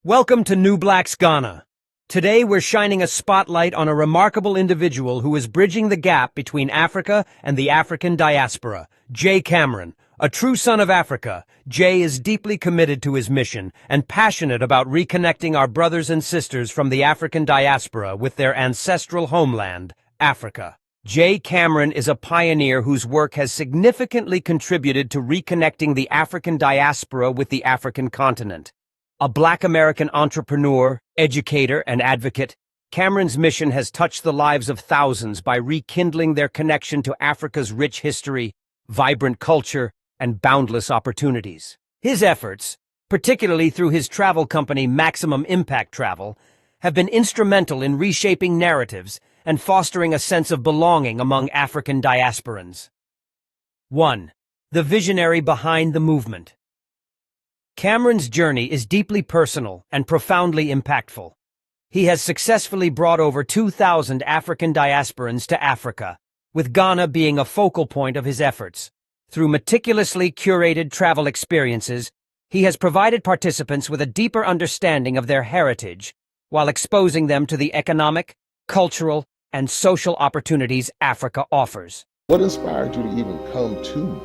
Welcome to NewBlacksGhana. Today we're shining a spotlight on a remarkable individual who is bridging the gap between Africa and the African diaspora, Jay Cameron. A true son of Africa, Jay is deeply committed to his mission and passionate about reconnecting our brothers and sisters from the African diaspora with their ancestral homeland, Africa. Jay Cameron is a pioneer whose work has significantly contributed to reconnecting the African diaspora with the African continent. A Black American entrepreneur, educator, and advocate, Cameron's mission has touched the lives of thousands by rekindling their connection to Africa's rich history, vibrant culture, and boundless opportunities. His efforts, particularly through his travel company Maximum Impact Travel, have been instrumental in reshaping narratives and fostering a sense of belonging among African diasporans. 1. The visionary behind the movement. Cameron's journey is deeply personal and profoundly impactful. He has successfully brought over 2,000 African diasporans to Africa, with Ghana being a focal point of his efforts. Through meticulously curated travel experiences, he has provided participants with a deeper understanding of their heritage, while exposing them to the economic, cultural, and social opportunities Africa offers. What inspired you to even come to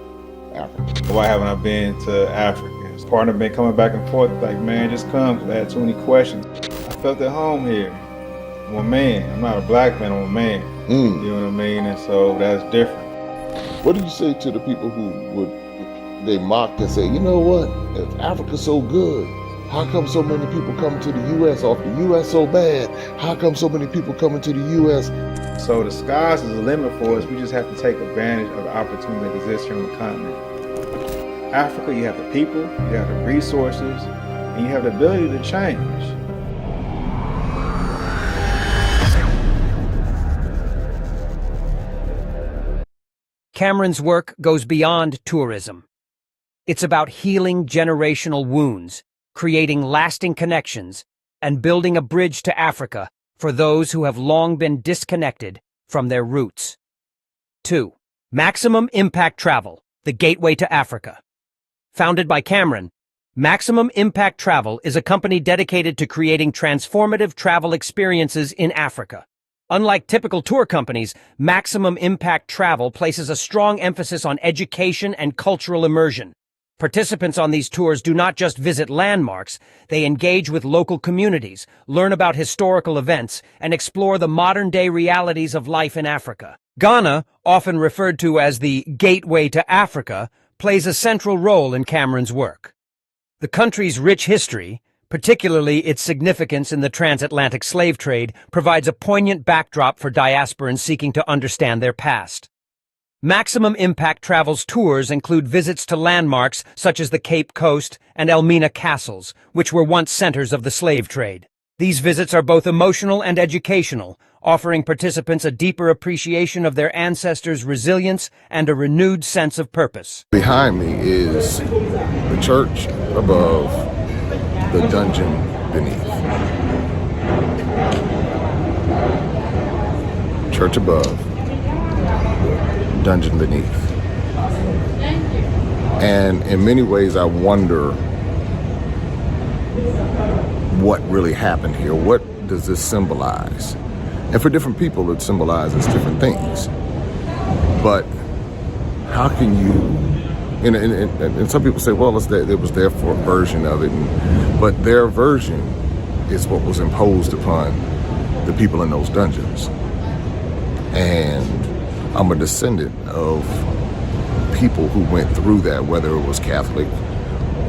Africa? Why haven't I been to Africa? His partner been coming back and forth, like, man, just come, because I had too many questions. I felt at home here. I'm a man. I'm not a black man, I'm a man. You know what I mean? And so that's different. What do you say to the people who they mock and say, you know what, if Africa's so good, how come so many people come to the U.S. off the U.S. so bad? How come so many people coming to the U.S.? So the sky's is the limit for us. We just have to take advantage of the opportunity that exists here on the continent. Africa, you have the people, you have the resources, and you have the ability to change. Cameron's work goes beyond tourism. It's about healing generational wounds, creating lasting connections, and building a bridge to Africa for those who have long been disconnected from their roots. 2. Maximum Impact Travel, the gateway to Africa. Founded by Cameron, Maximum Impact Travel is a company dedicated to creating transformative travel experiences in Africa. Unlike typical tour companies, Maximum Impact Travel places a strong emphasis on education and cultural immersion. Participants on these tours do not just visit landmarks, they engage with local communities, learn about historical events, and explore the modern-day realities of life in Africa. Ghana, often referred to as the gateway to Africa, plays a central role in Cameron's work. The country's rich history, particularly its significance in the transatlantic slave trade, provides a poignant backdrop for diasporans seeking to understand their past. Maximum Impact Travel's tours include visits to landmarks such as the Cape Coast and Elmina castles, which were once centers of the slave trade. These visits are both emotional and educational, offering participants a deeper appreciation of their ancestors' resilience and a renewed sense of purpose. Behind me is the church above, the dungeon beneath. Church above, dungeon beneath. And in many ways, I wonder what really happened here. What does this symbolize? And for different people, it symbolizes different things. But how can you, and some people say, well, it was there for a version of it, but their version is what was imposed upon the people in those dungeons. And I'm a descendant of people who went through that, whether it was Catholic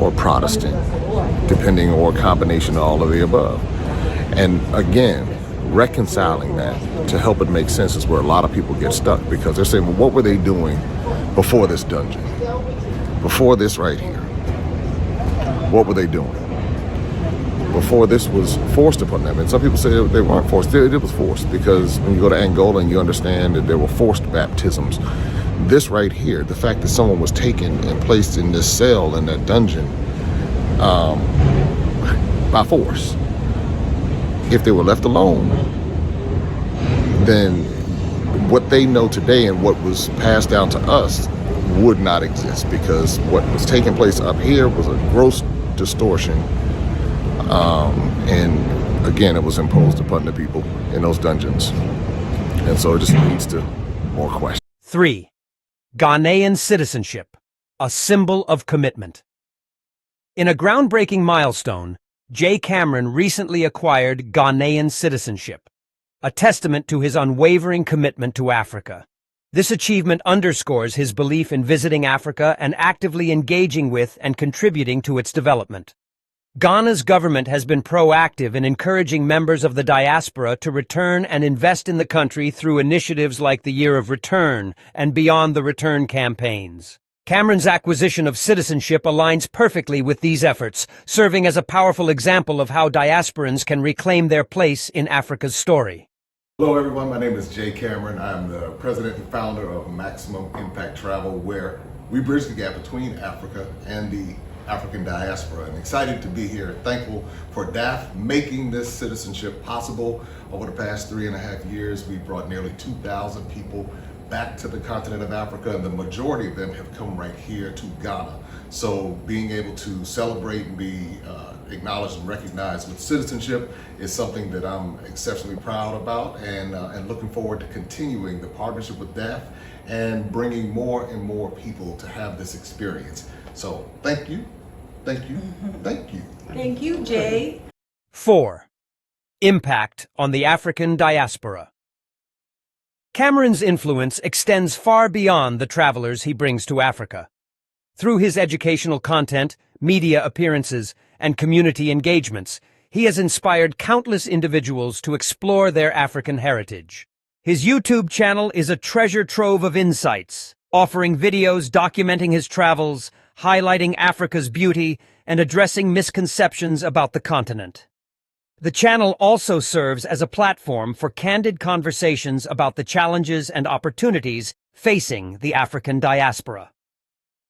or Protestant, depending, or a combination of all of the above. And again, reconciling that to help it make sense is where a lot of people get stuck, because they're saying, well, what were they doing before this dungeon? Before this right here? What were they doing? Before this was forced upon them. And some people say they weren't forced. It was forced, because when you go to Angola and you understand that there were forced baptisms. This right here, the fact that someone was taken and placed in this cell in that dungeon by force. If they were left alone, then what they know today and what was passed down to us would not exist, because what was taking place up here was a gross distortion And again, it was imposed upon the people in those dungeons. And so it just leads to more questions. 3. Ghanaian citizenship, a symbol of commitment. In a groundbreaking milestone, J. Cameron recently acquired Ghanaian citizenship, a testament to his unwavering commitment to Africa. This achievement underscores his belief in visiting Africa and actively engaging with and contributing to its development. Ghana's government has been proactive in encouraging members of the diaspora to return and invest in the country through initiatives like the Year of Return and Beyond the Return campaigns. Cameron's acquisition of citizenship aligns perfectly with these efforts, serving as a powerful example of how diasporans can reclaim their place in Africa's story. Hello everyone, my name is Jay Cameron. I'm the president and founder of Maximum Impact Travel, where we bridge the gap between Africa and the African diaspora. I'm excited to be here. Thankful for DAF making this citizenship possible. Over the past 3.5 years, we've brought nearly 2,000 people back to the continent of Africa, and the majority of them have come right here to Ghana. So being able to celebrate and be acknowledged and recognized with citizenship is something that I'm exceptionally proud about, and looking forward to continuing the partnership with DAF and bringing more and more people to have this experience. So thank you, thank you, thank you. Thank you, Jay. 4. Impact on the African diaspora. Cameron's influence extends far beyond the travelers he brings to Africa. Through his educational content, media appearances, and community engagements, he has inspired countless individuals to explore their African heritage. His YouTube channel is a treasure trove of insights, offering videos documenting his travels, highlighting Africa's beauty, and addressing misconceptions about the continent. The channel also serves as a platform for candid conversations about the challenges and opportunities facing the African diaspora.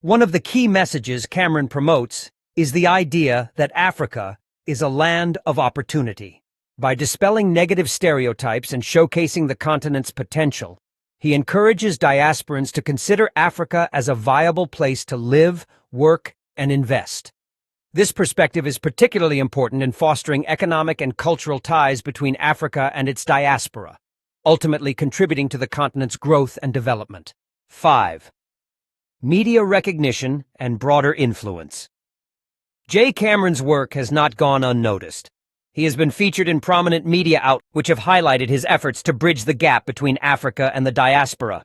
One of the key messages Cameron promotes is the idea that Africa is a land of opportunity. By dispelling negative stereotypes and showcasing the continent's potential, he encourages diasporans to consider Africa as a viable place to live, work, and invest. This perspective is particularly important in fostering economic and cultural ties between Africa and its diaspora, ultimately contributing to the continent's growth and development. 5. Media recognition and broader influence. J. Cameron's work has not gone unnoticed. He has been featured in prominent media outlets which have highlighted his efforts to bridge the gap between Africa and the diaspora.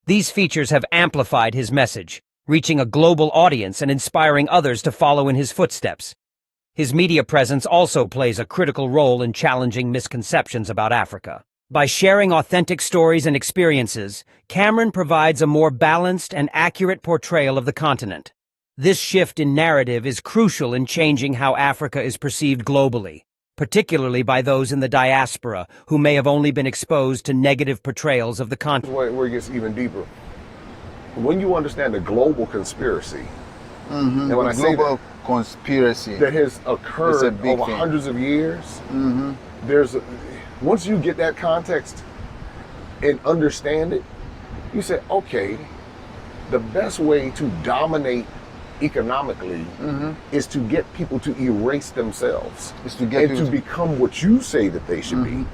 These features have amplified his message, reaching a global audience and inspiring others to follow in his footsteps. His media presence also plays a critical role in challenging misconceptions about Africa. By sharing authentic stories and experiences, Cameron provides a more balanced and accurate portrayal of the continent. This shift in narrative is crucial in changing how Africa is perceived globally, particularly by those in the diaspora who may have only been exposed to negative portrayals of the continent. Where it gets even deeper. When you understand the global conspiracy, and when I say global conspiracy that has occurred over thing. hundreds of years, once you get that context and understand it, you say, okay, the best way to dominate economically is to get people to erase themselves, to become what you say that they should be.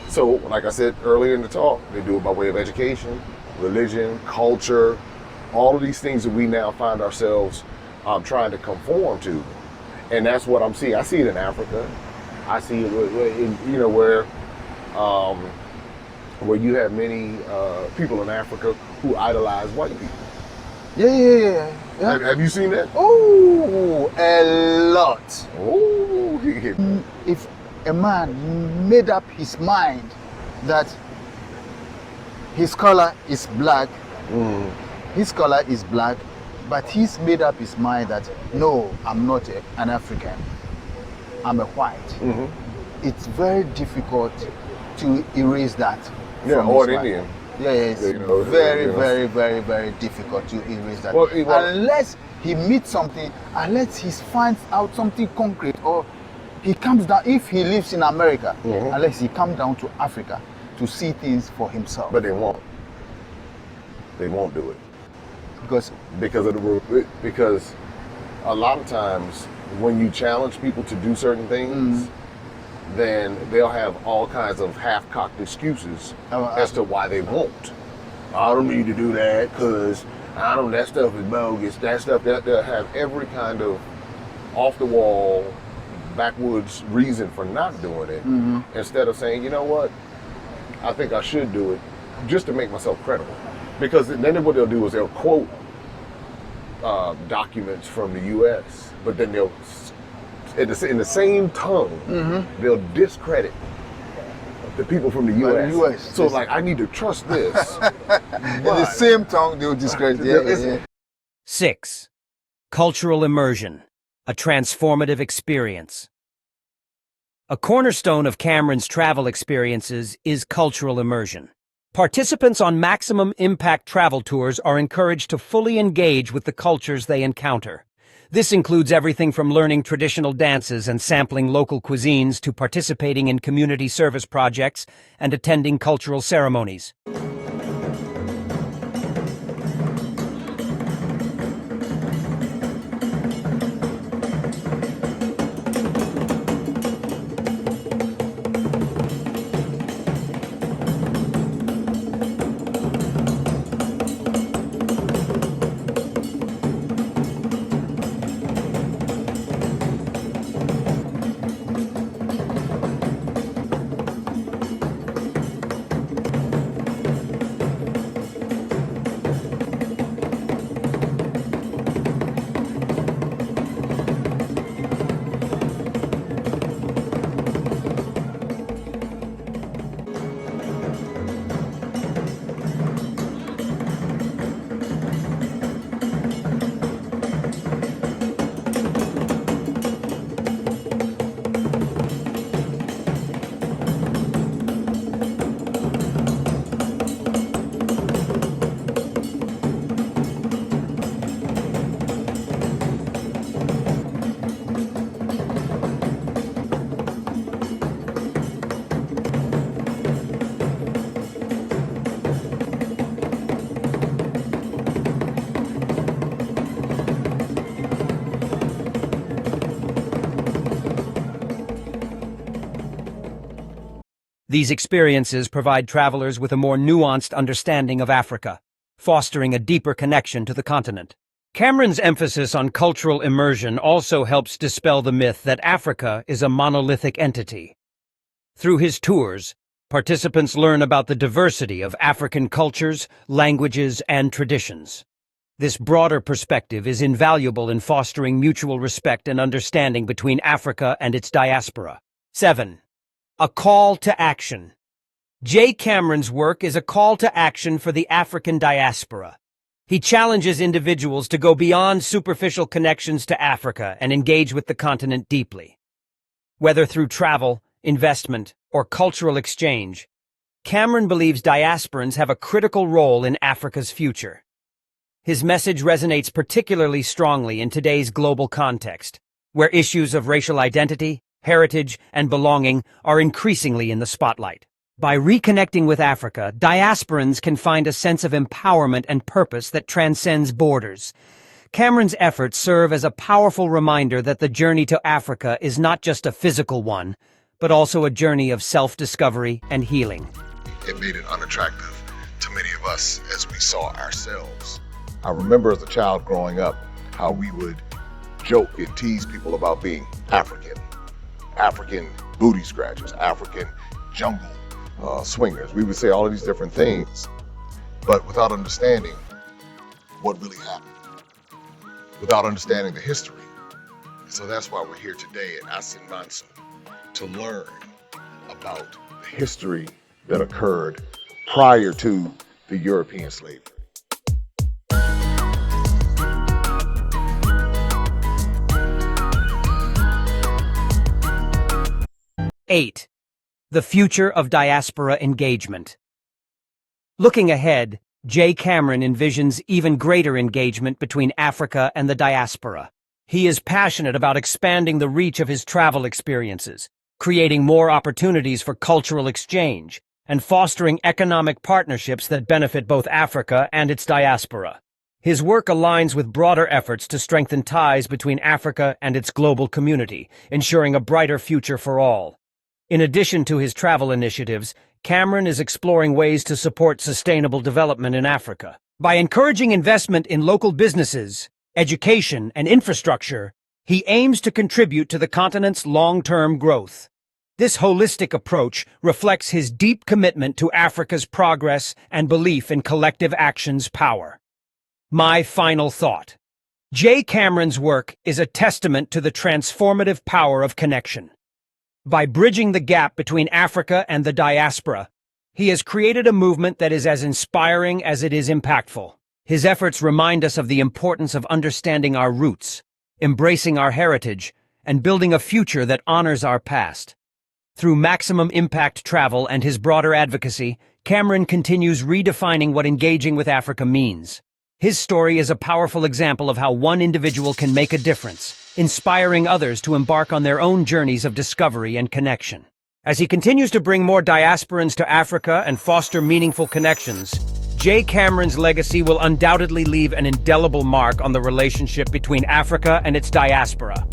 So, like I said earlier in the talk, they do it by way of education, religion, culture, all of these things that we now find ourselves trying to conform to. And that's what I'm seeing. I see it in Africa. I see it where you have many people in Africa who idolize white people. Yeah. Have you seen that? Oh, a lot. Oh, if a man made up his mind that his color is black, but he's made up his mind that no, I'm not an African, I'm a white. It's very difficult to erase that. Yeah, or an Indian. Yeah, it's very difficult to erase that. Well, unless he meets something, unless he finds out something concrete, or he comes down, if he lives in America, unless he comes down to Africa to see things for himself. But they won't. They won't do it. Because a lot of times when you challenge people to do certain things, then they'll have all kinds of half-cocked excuses as to why they won't. I don't need to do that because that stuff is bogus. That stuff, they'll have every kind of off-the-wall, backwoods reason for not doing it, instead of saying, you know what, I think I should do it just to make myself credible. Because then what they'll do is they'll quote documents from the U.S., but then they'll, in the same tongue, they'll discredit the people from the U.S. So like, I need to trust this. In the same tongue, they'll discredit. 6. Cultural immersion, a transformative experience. A cornerstone of Cameron's travel experiences is cultural immersion. Participants on maximum impact travel tours are encouraged to fully engage with the cultures they encounter. This includes everything from learning traditional dances and sampling local cuisines to participating in community service projects and attending cultural ceremonies. These experiences provide travelers with a more nuanced understanding of Africa, fostering a deeper connection to the continent. Cameron's emphasis on cultural immersion also helps dispel the myth that Africa is a monolithic entity. Through his tours, participants learn about the diversity of African cultures, languages, and traditions. This broader perspective is invaluable in fostering mutual respect and understanding between Africa and its diaspora. 7. A call to action. J. Cameron's work is a call to action for the African diaspora. He challenges individuals to go beyond superficial connections to Africa and engage with the continent deeply. Whether through travel, investment, or cultural exchange, Cameron believes diasporans have a critical role in Africa's future. His message resonates particularly strongly in today's global context, where issues of racial identity, heritage, and belonging are increasingly in the spotlight. By reconnecting with Africa, diasporans can find a sense of empowerment and purpose that transcends borders. Cameron's efforts serve as a powerful reminder that the journey to Africa is not just a physical one, but also a journey of self-discovery and healing. It made it unattractive to many of us as we saw ourselves. I remember as a child growing up how we would joke and tease people about being African booty scratchers, African jungle swingers. We would say all of these different things, but without understanding what really happened, without understanding the history. So that's why we're here today at Asinmansu, to learn about the history that occurred prior to the European slavery. 8. The future of diaspora engagement. Looking ahead, J. Cameron envisions even greater engagement between Africa and the diaspora. He is passionate about expanding the reach of his travel experiences, creating more opportunities for cultural exchange, and fostering economic partnerships that benefit both Africa and its diaspora. His work aligns with broader efforts to strengthen ties between Africa and its global community, ensuring a brighter future for all. In addition to his travel initiatives, Cameron is exploring ways to support sustainable development in Africa. By encouraging investment in local businesses, education, and infrastructure, he aims to contribute to the continent's long-term growth. This holistic approach reflects his deep commitment to Africa's progress and belief in collective action's power. My final thought. J. Cameron's work is a testament to the transformative power of connection. By bridging the gap between Africa and the diaspora, he has created a movement that is as inspiring as it is impactful. His efforts remind us of the importance of understanding our roots, embracing our heritage, and building a future that honors our past. Through maximum impact travel and his broader advocacy, Cameron continues redefining what engaging with Africa means. His story is a powerful example of how one individual can make a difference, inspiring others to embark on their own journeys of discovery and connection. As he continues to bring more diasporans to Africa and foster meaningful connections, J. Cameron's legacy will undoubtedly leave an indelible mark on the relationship between Africa and its diaspora.